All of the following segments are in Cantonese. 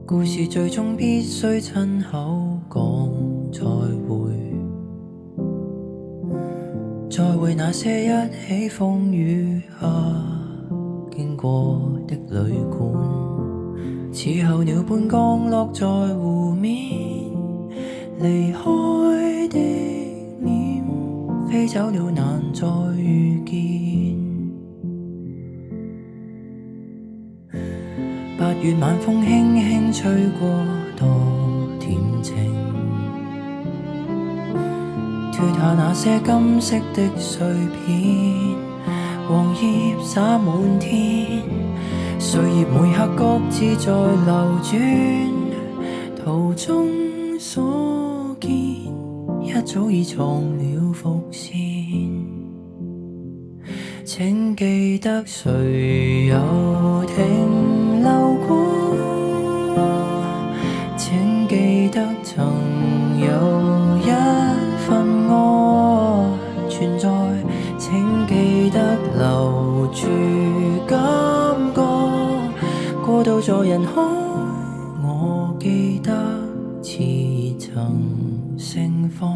故事最終必須親口講再會，再會那些一起風雨下經過的旅館，似候鳥般降落在湖面，離開的臉飛走了難再遇見。8月晚風輕輕吹過，多恬靜，脫下那些金色的碎片，黃葉灑滿天，歲月每刻各自在流轉，途中所見一早已藏了伏線。請記得誰有停留過，請記得曾有一份愛存在，請記得留住感覺，過渡在人海，我記得似曾盛放。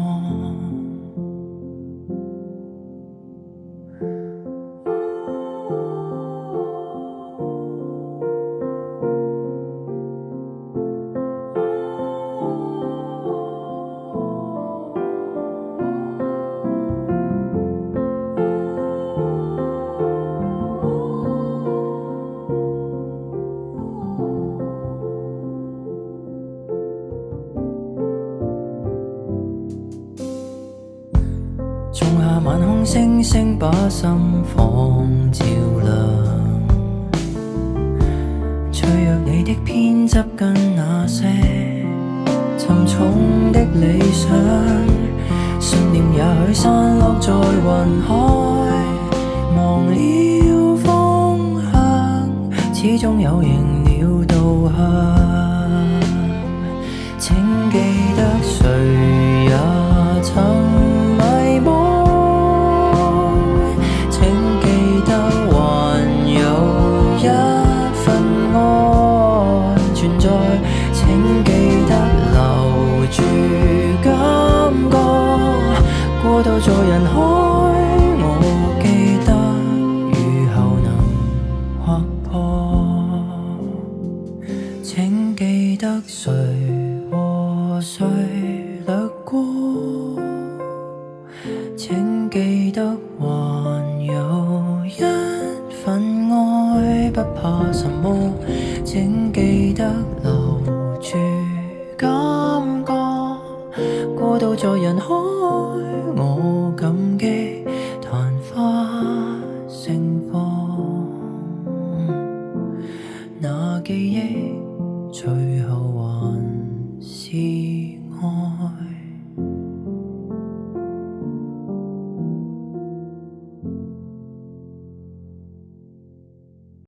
仲夏晚空，星星把心房照亮，脆弱你的偏執跟那些沉重的理想，信念也許散落在雲海，忘了方向，始終有仍了導向。請記得誰也曾迷惘，請記得還有一份愛存在，請記得留住感覺，過渡在人海，我記得雨後能劃破，請記得誰和誰掠過，請記得還有一份愛，不怕什麼，請記得留住感覺，過渡在人海，我感激彈